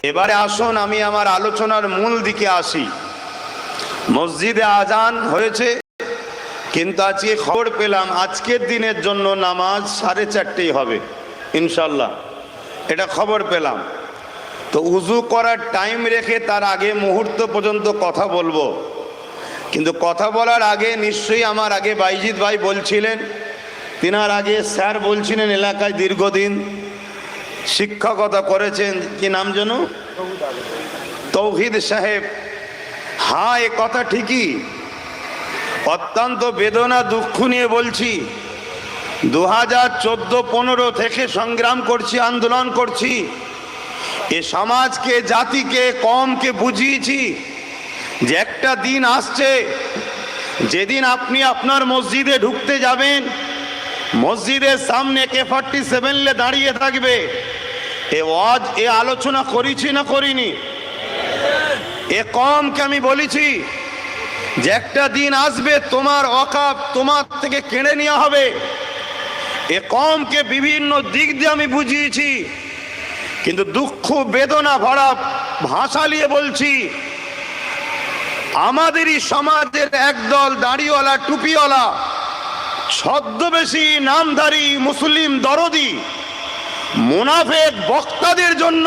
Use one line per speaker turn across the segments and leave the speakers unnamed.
এবারে আসুন আমি আমার আলোচনার মূল দিকে আসি। মসজিদে আজান হয়েছে, কিন্তু আজকে খবর পেলাম আজকের দিনের জন্য নামাজ 4:30 হবে ইনশাল্লাহ, এটা খবর পেলাম। তো উজু করার টাইম রেখে তার আগে মুহূর্ত পর্যন্ত কথা বলবো, কিন্তু কথা বলার আগে নিশ্চয়ই আমার আগে বাইজিৎ ভাই বলছিলেন, তিনার আগে স্যার বলছিলেন এলাকায় দীর্ঘদিন শিক্ষকতা করেছেন, কি নাম যেন, তৌহিদ সাহেব। হ্যাঁ, এ কথা ঠিকই, অত্যন্ত বেদনা দুঃখ নিয়ে বলছি। 2014-15 থেকে সংগ্রাম করছি, আন্দোলন করছি, এ সমাজকে, জাতিকে, কমকে বুঝিয়েছি যে একটা দিন আসছে যেদিন আপনি আপনার মসজিদে ঢুকতে যাবেন, মসজিদের সামনে AK-47 দাঁড়িয়ে থাকবে। এ ওয়াজ, এ আলোচনা করেছি না করিনি? এ কমকে আমি বলেছি যে একটা দিন আসবে তোমার ওয়াকাফ তোমার থেকে কেড়ে নেওয়া হবে। এ কমকে বিভিন্ন দিক দিয়ে আমি বুঝিয়েছি, কিন্তু দুঃখ বেদনা ভরা ভাষা নিয়ে বলছি, আমাদেরই সমাজের একদল দাড়িওয়ালা, টুপিওয়ালা, ছদ্মবেশী নামধারী মুসলিম দরদি মুনাফেক বক্তাদের জন্য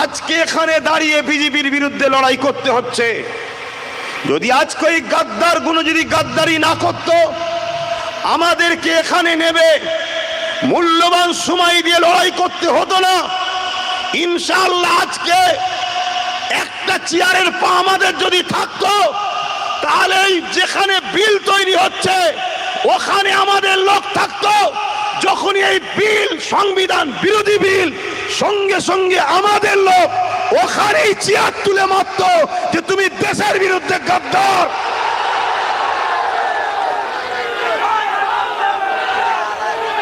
আজকে এখানে দাঁড়িয়ে বিজেপির বিরুদ্ধে লড়াই করতে হচ্ছে। যদি আজকে এই গাদ্দার গুলো যদি গাদ্দারি না করত, আমাদেরকে এখানে নেবে মূল্যবান সময় দিয়ে লড়াই করতে হতো না। ইনশাআল্লাহ আজকে একটা চেয়ারের পা আমাদের যদি থাকতো, তাহলে যেখানে বিল তৈরি হচ্ছে ওখানে আমাদের লোক থাকতো। যখনই এই বিল সংবিধান বিরোধী বিল, সঙ্গে সঙ্গে আমাদের লোক ওখানেই চেয়ার তুলে মারত যে তুমি দেশের বিরুদ্ধে গাদ্দার।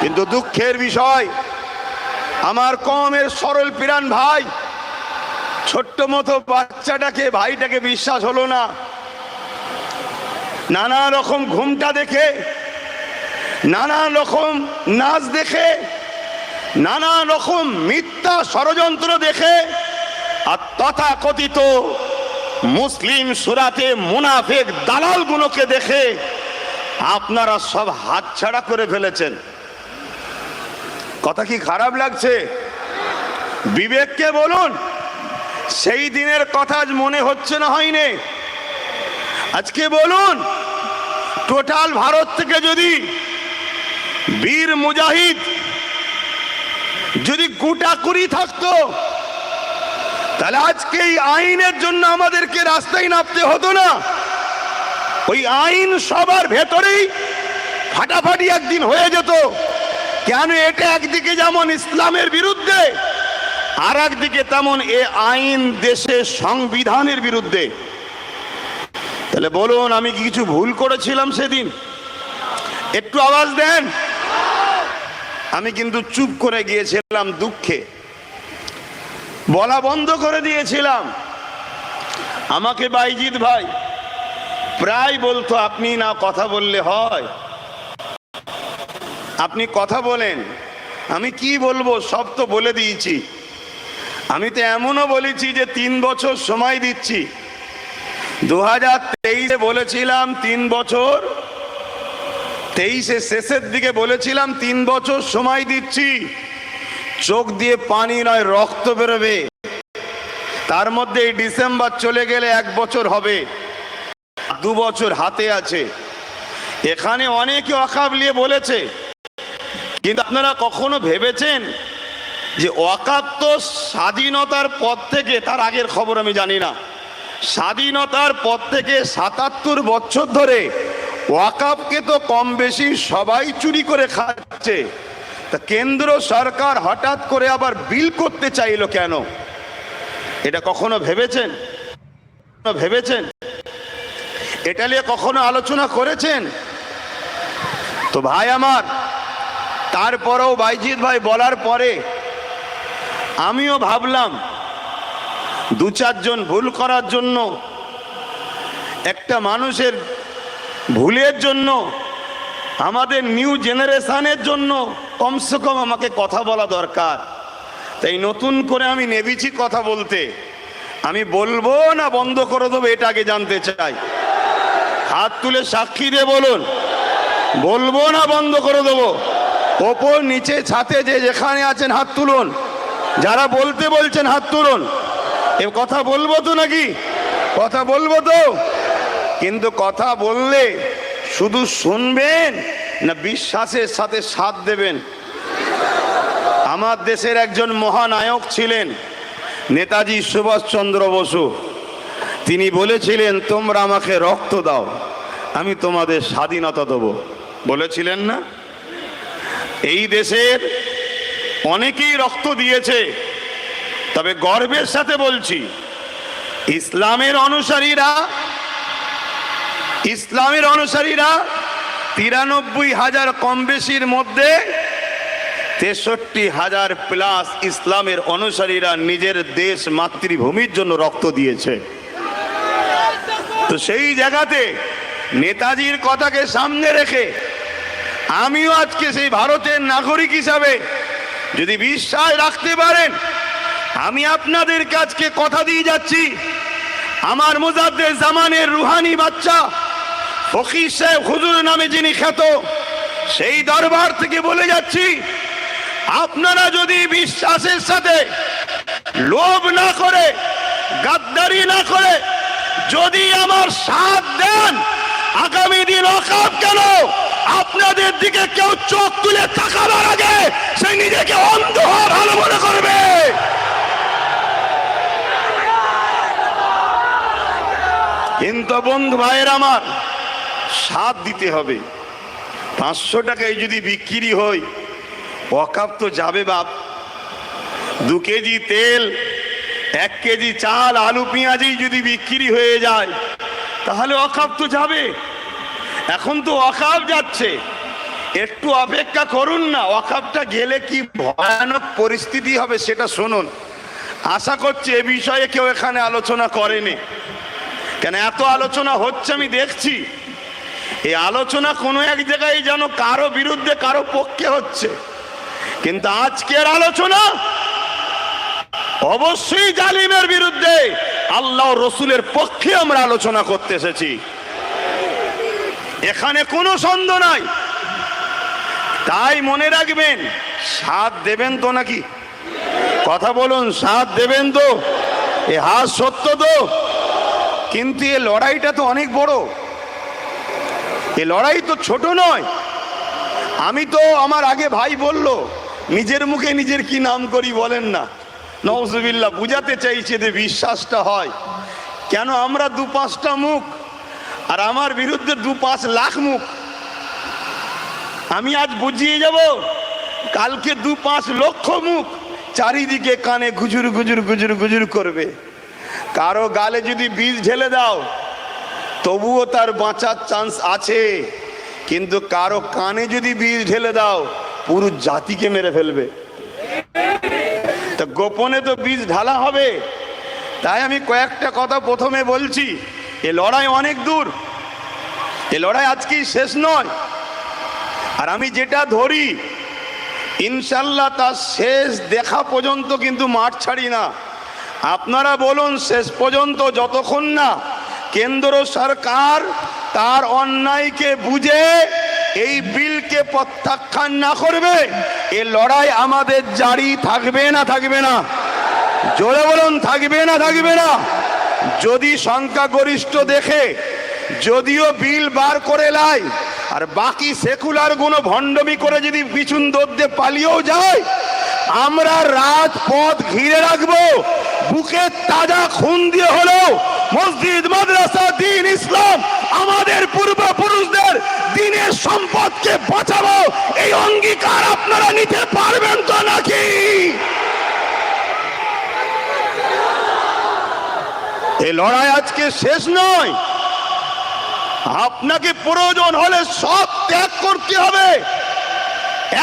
কিন্তু দুঃখের বিষয়, আমার কমের সরল প্রাণ ভাই, ছোট্ট মতো বাচ্চাটাকে, ভাইটাকে বিশ্বাস হলো না। নানা রকম ঘুমটা দেখে, নানা রকম নাচ দেখে, নানা রকম মিথ্যা ষড়যন্ত্র দেখে, আর তথাকথিত মুসলিম সুরাতে মুনাফিক দালালগুলোকে দেখে আপনারা সব হাতছাড়া করে ফেলেছেন। কথা কি খারাপ লাগছে? বিবেককে বলুন, সেই দিনের কথা আজ মনে হচ্ছে না হয়নি? আজকে বলুন, টোটাল ভারত থেকে যদি বীর মুজাহিদ যদি গোটাকুড়ি থাকতো, তাহলে আজকে এই আইনের জন্য আমাদেরকে রাস্তায় নামতে হতো না। ওই আইন সবার ভেতরেই ফাটাফাটি একদিন হয়ে যেত। কেন? এটা একদিকে যেমন ইসলামের বিরুদ্ধে, আর একদিকে তেমন এ আইন দেশের সংবিধানের বিরুদ্ধে। তাহলে বলুন, আমি কি কিছু ভুল করেছিলাম সেদিন? একটু আওয়াজ দেন। আমি কিন্তু চুপ করে গিয়েছিলাম, দুঃখে বলা বন্ধ করে দিয়েছিলাম। আমাকে বাইজিৎ ভাই প্রায় বলতো, আপনি না কথা বললে হয়, আপনি কথা বলেন। আমি কি বলবো, সব তো বলে দিয়েছি। আমি তো এমনও বলেছি যে 3 বছর সময় দিচ্ছি। 2023-এ বলেছিলাম 3 বছর, 23-এ শেষের দিকে বলেছিলাম 3 বছর সময় দিচ্ছি। চোখ দিয়ে পানি নয়, রক্ত বেরোবে। তার মধ্যে এই ডিসেম্বর চলে গেলে 1 বছর হবে, 2 বছর হাতে আছে। এখানে অনেকে ওয়াকাফ নিয়ে বলেছে, কিন্তু আপনারা কখনো ভেবেছেন যে ওয়াকাফ তো স্বাধীনতার পর থেকে, তার আগের খবর আমি জানি না, স্বাধীনতার পর থেকে 77 বছর ধরে ওয়াকাফকে তো কম বেশি সবাই চুরি করে খাচ্ছে। তা কেন্দ্র সরকার হঠাৎ করে আবার বিল করতে চাইলো কেন? এটা কখনো ভেবেছেন? এটা নিয়ে কখনো আলোচনা করেছেন? তো ভাই আমার, তারপরেও বাইজিৎ ভাই বলার পরে আমিও ভাবলাম 2-4 জন ভুল করার জন্য, একটা মানুষের ভুলের জন্য, আমাদের নিউ জেনারেশনের জন্য কমসে কম আমাকে কথা বলা দরকার। তাই নতুন করে আমি নেবেছি কথা বলতে। আমি বলবো না বন্ধ করে দেবো, এটা আগে জানতে চাই। হাত তুলে সাক্ষী দিয়ে বলুন, বলবো না বন্ধ করে দেবো। ওপর নিচে ছাতে যে যেখানে আছেন হাত তুলুন, যারা বলতে বলছেন হাত তুলুন। এ কথা বলবো তো নাকি? কথা বলবো তো, কিন্তু কথা বললে শুধু শুনবেন না বিশ্বাসের সাথে সাথ দেবেন? আমার দেশের একজন মহানায়ক ছিলেন নেতাজি সুভাষচন্দ্র বসু। তিনি বলেছিলেন, তোমরা আমাকে রক্ত দাও, আমি তোমাদের স্বাধীনতা দেব। বলেছিলেন না? এই দেশের অনেকেই রক্ত দিয়েছে, তবে গর্বের সাথে বলছি, ইসলামের অনুসারীরা 93,000 কম বেশির মধ্যে 63,000 প্লাস ইসলামের অনুসারীরা নিজের দেশ মাতৃভূমির জন্য রক্ত দিয়েছে। তো সেই জায়গাতে নেতাজির কথাকে সামনে রেখে আমিও আজকে সেই ভারতের নাগরিক হিসাবে যদি বিশ্বাস রাখতে পারেন, আমি আপনাদের কাছে কথা দিয়ে যাচ্ছি, আমার মুজাদ্দেদ জামানের রুহানি বাচ্চা ফকির সাহেব হুজুর নামে যিনি খ্যাত, সেই দরবার থেকে বলে যাচ্ছি, আপনারা যদি বিশ্বাসের সাথে লোভ না করে, গাদ্দারি না করে যদি আমার সাথ দেন, আগামী দিন ওয়াকফ কেন আপনাদের দিকে কেউ চোখ তুলে তাকাবার আগে সে নিজেকে অন্ধ হওয়া ভালো মনে করবে। কিন্তু বন্ধু ভাইয়ের আমার, সাথ দিতে হবে। 500 টাকায় যদি বিক্রি হয়, ওয়াকফ তো যাবে বাপ। 2 কেজি তেল, 1 কেজি চাল, আলু পেঁয়াজি যদি বিক্রি হয়ে যায়, তাহলে ওয়াকফ তো যাবে। এখন তো ওয়াকফ যাচ্ছে, একটু অপেক্ষা করুন না, ওয়াকফটা গেলে কি ভয়ানক পরিস্থিতি হবে সেটা শুনুন। আশা করছি এ বিষয়ে কেউ এখানে আলোচনা করেনি, কেন এত আলোচনা হচ্ছে আমি দেখছি। এই আলোচনা কোনো এক জায়গায় যেন কারো বিরুদ্ধে কারো পক্ষে হচ্ছে, কিন্তু আজকের আলোচনা অবশ্যই জালিমের বিরুদ্ধে, আল্লাহ রসুলের পক্ষে আমরা আলোচনা করতে এসেছি, এখানে কোনো সন্দেহ নাই। তাই মনে রাখবেন, সাথ দেবেন তো নাকি? কথা বলুন, সাথ দেবেন তো? এ হাত সত্য তো? কিন্তু এ লড়াইটা তো অনেক বড়, এ লড়াই তো ছোট নয়। আমি তো, আমার আগে ভাই বলল, নিজের মুখে নিজের কি নাম করি বলেন না, নওজুবিল্লাহ। বুঝাতে চাইছে যে বিশ্বাসটা হয় কেন, আমরা 2-5টা মুখ আর আমার বিরুদ্ধে 2-5 লাখ মুখ। আমি আজ বুঝিয়ে যাব, কালকে 2-5 লক্ষ মুখ চারিদিকে কানে গুজুর গুজুর গুজুর গুজুর করবে। কারো গালে যদি বীজ ঢেলে দাও তবুও তার বাঁচার চান্স আছে, কিন্তু কারো কানে যদি বীজ ঢেলে দাও পুরো জাতিকে মেরে ফেলবে। তা গোপনে তো বীজ ঢালা হবে। তাই আমি কয়েকটা কথা প্রথমে বলছি, এ লড়াই অনেক দূর, এ লড়াই আজকেই শেষ নয়। আর আমি যেটা ধরি, ইনশাল্লাহ তার শেষ দেখা পর্যন্ত কিন্তু মাঠ ছাড়ি না। আপনারা বলুন, শেষ পর্যন্ত যতক্ষণ না কেন্দ্র সরকার তার অন্যায়কে বুঝে এই বিলকে প্রত্যাখ্যান না করবে, এ লড়াই আমাদের জারি থাকবে না থাকবে না? জোরে বলুন, থাকবে না থাকবে না? যদি সংখ্যাগরিষ্ঠ দেখে যদিও বিল বার করে লাই, আর বাকি সেকুলার গুলো ভণ্ডমি করে যদি পিছন দৌড়ে পালিয়েও যায়, আমরা রাজপথ ঘিরে রাখবো। বুকে তাজা খুন দিয়ে হলো মসজিদ, মাদ্রাসা, দ্বীন ইসলাম, আমাদের পূর্বপুরুষদের দ্বীনের সম্পদকে বাঁচাবো। এই অঙ্গীকার আপনারা নিতে পারবেন তো নাকি? এই লড়াই আজকে শেষ নয়। আপনাকে প্রয়োজন হলে সব ত্যাগ করতে হবে।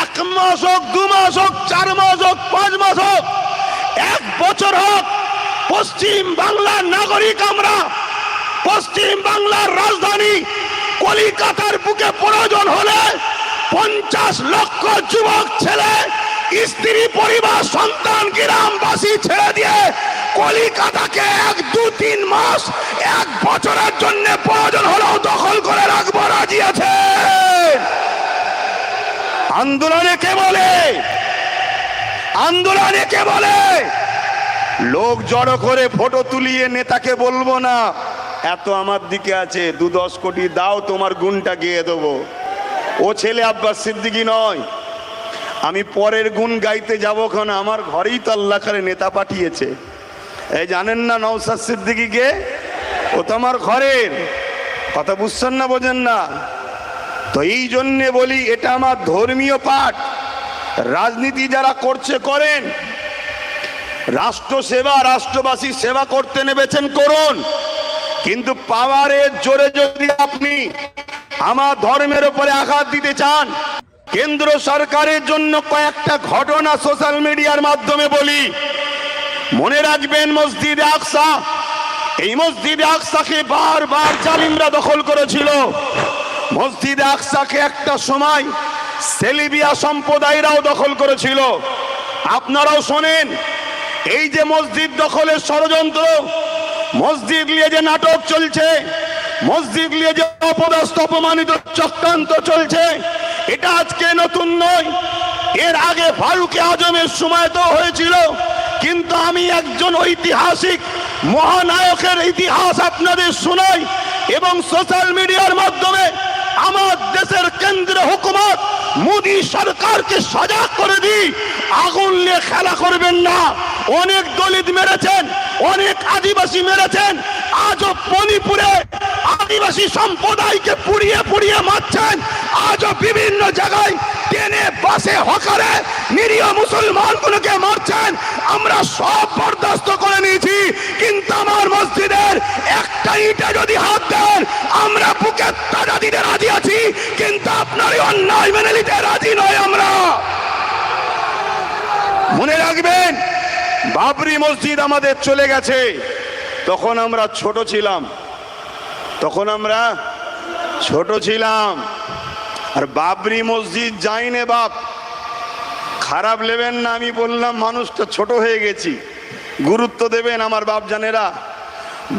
1 মাস হোক, 2 মাস হোক, 4 মাস হোক, 5 মাস হোক, 1 বছর হোক, পশ্চিম বাংলার নাগরিক আমরা। পশ্চিম বাংলার রাজধানী কলিকাতার বুকে প্রয়োজন হলে 50 লক্ষ যুবক ছেলে স্ত্রী পরিবার সন্তান গ্রামবাসী ছেড়ে দিয়ে কলিকাতাকে 1-2-3 মাস 1 বছরের জন্য প্রয়োজন হলেও দখল করে রাখবো রাজি আছে। আন্দোলনে কে বলে? আন্দোলনে কে বলে? লোক জড়ো করে ফটো তুলিয়ে নেতাকে বলবো না এত আমার দিকে আছে 2-10 কোটি দাও তোমার গুণটা গেয়ে দেবো। ও ছেলে আব্বাস সিদ্দিকী নয়। আমি পরের গুণ গাইতে যাবো কেন? আমার ঘরেই তো আল্লাহ করে নেতা পাঠিয়েছে। এই জানেন না নওশাদ সিদ্দিকীকে? ও তো আমার ঘরের। কথা বুঝছেন না, বোঝেন না? তো এই জন্যে বলি এটা আমার ধর্মীয় পাঠ। রাজনীতি যারা করছে করেন, রাষ্ট্র সেবা রাষ্ট্রবাসী সেবা করতে নেমেছেন করুন, কিন্তু পাওয়ারের জোরে যদি আপনি আমার ধর্মের উপরে আঘাত দিতে চান, কেন্দ্র সরকারের জন্য কয়েকটা ঘটনা সোশ্যাল মিডিয়ার মাধ্যমে বলি। মনে রাখবেন মসজিদে আকসা, এই মসজিদে আকসাকে বারবার জালিমরা দখল করেছিল। মসজিদে আকসাকে একটা সময় সেলিবিয়া সম্প্রদায়রাও দখল করেছিল। আপনারাও শোনেন এই যে মসজিদ দখলের ষড়যন্ত্র, মসজিদ নিয়ে যে নাটক চলছে, মসজিদ নিয়ে যে অপদস্থ অপমানিত চক্রান্ত চলছে, এটা আজকে নতুন নয়। এর আগে ফারুকে আজমের সময় তো হয়েছিল, কিন্তু আমি একজন ঐতিহাসিক মহানায়কের ইতিহাস আপনাদের শোনাই এবং সোশ্যাল মিডিয়ার মাধ্যমে আমার দেশের কেন্দ্রীয় হুকুমত মোদী সরকারকে সজাগ করে দিই, আগুন নিয়ে খেলা করবেন না। অনেক দলিত মেরেছেন, অনেক আদিবাসী মেরেছেন, আজও মণিপুরে আদিবাসী সম্প্রদায়কে পুড়িয়ে পুড়িয়ে মারছেন। আজও বিভিন্ন জায়গায় ট্রেনে বাসে হকারে নিরীহ মুসলমানগুলোকে মারছেন। আমরা সব বরদাস্ত করে নিয়েছি, কিন্তু আমার মসজিদের একটা ইটে যদি হাত দেন আমরা বুকে তাজা দিতে রাজি আছি, কিন্তু আপনার এই অন্যায় মেনে নিতে রাজি নয় আমরা। মনে রাখবেন বাবরি মসজিদ আমাদের চলে গেছে, তখন আমরা ছোট ছিলাম, আর বাবরি মসজিদ যাইনে বাপ, খারাপ নেবেন না। আমি বললাম মানুষটা ছোট হয়ে গেছি, গুরুত্ব দেবেন আমার বাপ জানেরা।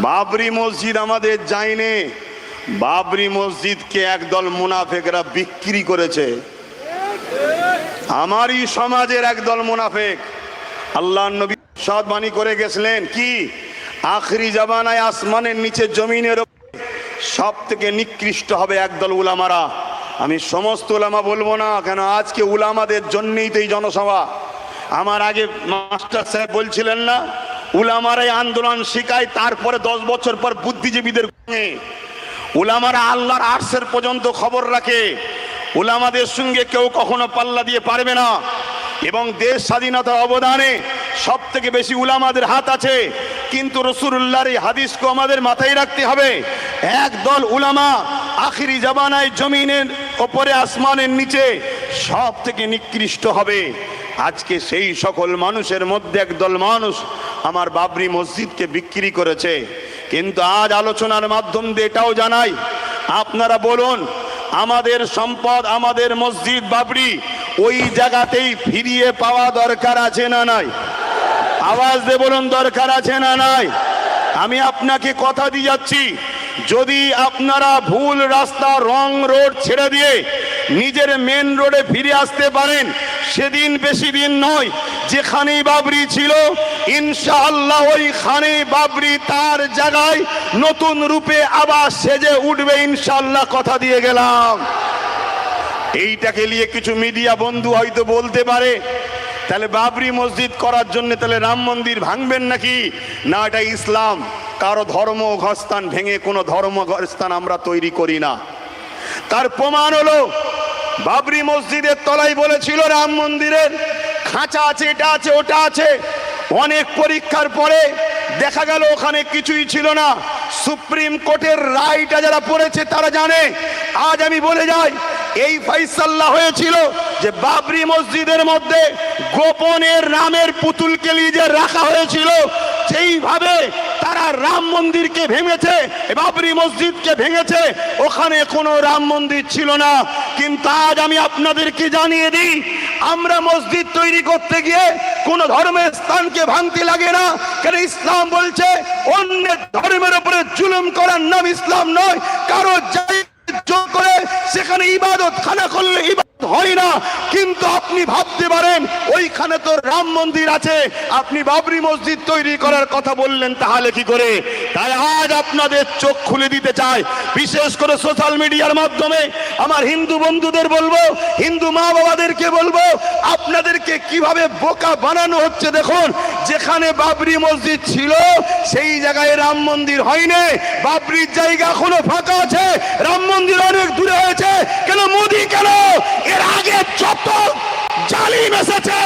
বাবরি মসজিদ আমাদের যাইনে, বাবরি মসজিদকে একদল মুনাফেকরা বিক্রি করেছে। আমারই সমাজের একদল মুনাফেক আল্লাহর নবী সাদবাণী করে গেছিলেন কি, আখরি জামানায় আসমানের নিচে জমিনের সব থেকে নিকৃষ্ট হবে একদল উলামারা। আমি সমস্ত উলামা বলবো না, কেন আজকে উলামাদের জন্যই তো এই জনসভা। আমার আগে মাস্টার সাহেব বলছিলেন না, উলামারাই আন্দোলন শিখায়, তারপরে 10 বছর পর বুদ্ধিজীবীদের উলামারা আল্লাহর আরশের পর্যন্ত খবর রাখে। উলামাদের সঙ্গে কেউ কখনো পাল্লা দিয়ে পারবে না, এবং দেশ স্বাধীনতার অবদানে সব থেকে বেশি উলামাদের হাত আছে। কিন্তু রাসূলুল্লাহর এই হাদিসকে আমাদের মাথায় রাখতে হবে, একদল উলামা আখিরি জামানায় জমিনের ওপরে আসমানের নিচে সব থেকে নিকৃষ্ট হবে। আজকে সেই সকল মানুষের মধ্যে একদল মানুষ আমার বাবরি মসজিদকে বিক্রি করেছে। কিন্তু আজ আলোচনার মাধ্যম দিয়ে এটাও জানাই, আপনারা বলুন আমাদের সম্পদ, আমাদের মসজিদ বাবরি ওই জায়গাতেই ফিরিয়ে পাওয়া দরকার আছে না নাই? আওয়াজ দিয়ে বলুন দরকার আছে না নাই? আমি আপনাকে কথা দিয়ে যাচ্ছি, যদি আপনারা ভুল রাস্তা রং রোড ছেড়ে দিয়ে নিজের মেন রোডে ফিরে আসতে পারেন, সেদিন বেশি দিন নয়, যেখানেই বাবরি ছিল ইনশাআল্লাহ ওইখানেই বাবরি তার জায়গায় নতুন রূপে আবার সেজে উঠবে ইনশাআল্লাহ, কথা দিয়ে গেলাম। এইটাকে নিয়ে কিছু মিডিয়া বন্ধু হয়তো বলতে পারে, তাহলে বাবরি মসজিদ করার জন্য তাহলে রাম মন্দির ভাঙবেন নাকি? না, এটা ইসলাম। কারো ধর্ম ঘরস্থান ভেঙে কোনো ধর্ম ঘরস্থান আমরা তৈরি করি না। তার প্রমাণ হলো বাবরি মসজিদের তলায় বলেছিল রাম মন্দিরের খাঁচা আছে, এটা আছে, ওটা আছে। অনেক পরীক্ষার পরে দেখা গেল ওখানে কিছুই ছিল না। সুপ্রিম কোর্টের রায়টা যারা পড়েছে তারা জানে। আজ আমি বলে যাই, এই ফয়সালা হয়েছিল যে বাবরি মসজিদের মধ্যে গোপনের রামের পুতুলকে নিয়ে রাখা হয়েছিল, সেইভাবে তারা রাম মন্দিরকে ভেঙেছে, বাবরি মসজিদকে ভেঙেছে। ওখানে কোনো রাম মন্দির ছিল না। কিন্তু আজ আমি আপনাদেরকে জানিয়ে দিই, আমরা মসজিদ তৈরি করতে গিয়ে কোন ধর্মের স্থানকে ভাঙতে লাগে না, কারণ ইসলাম বলছে অন্য ধর্মের উপরে জুলুম করার নাম ইসলাম নয়। কারো জোর করে সেখানে ইবাদত খানা করলে ইবাদত হয় না। কিন্তু আপনি ভাবতে পারেন ওইখানে তো রাম মন্দির আছে, আপনি বাবরি মসজিদ তৈরি করার কথা বললেন, তাহলে কি করে? তাই আজ আপনাদের চোখ খুলে দিতে চাই, বিশেষ করে সোশ্যাল মিডিয়ার মাধ্যমে আমার হিন্দু বন্ধুদের বলবো, হিন্দু মা বাবাদেরকে বলবো, আপনাদেরকে কিভাবে বোকা বানানো হচ্ছে। দেখুন, যেখানে বাবরি মসজিদ ছিল সেই জায়গায় রাম মন্দির হয়নি। বাবরির জায়গা এখনো ফাঁকা আছে, রাম মন্দির অনেক দূরে হয়েছে। কেন মোদি, কেন এর আগে যত জালিম এসেছে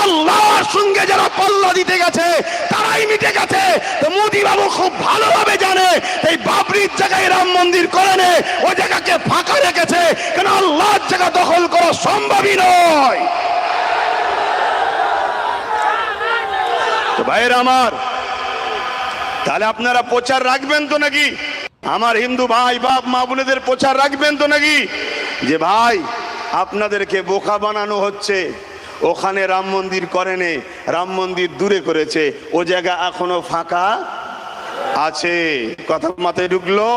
আল্লাহর সঙ্গে যারা পাল্লা দিতে গেছে তারাই মিটে গেছে। তো মোদি বাবু খুব ভালোভাবে জানে এই বাবরির জায়গায় রাম মন্দির করেনি, ওই জায়গাকে ফাঁকা রেখেছে, কেন আল্লাহর জায়গা দখল করা সম্ভবই নয়। তো ভাইয়ের আমার, তাহলে আপনারা প্রচার রাখবেন তো নাকি? আমার হিন্দু ভাই বাপ মা বোনেদের প্রচার রাখবেন তো নাকি, যে ভাই আপনাদেরকে বোকা বানানো হচ্ছে, ওখানে রাম মন্দির করেনি, রাম মন্দির দূরে করেছে, ও জায়গা এখনো ফাঁকা আছে। কথা মাথায় ঢুকলো?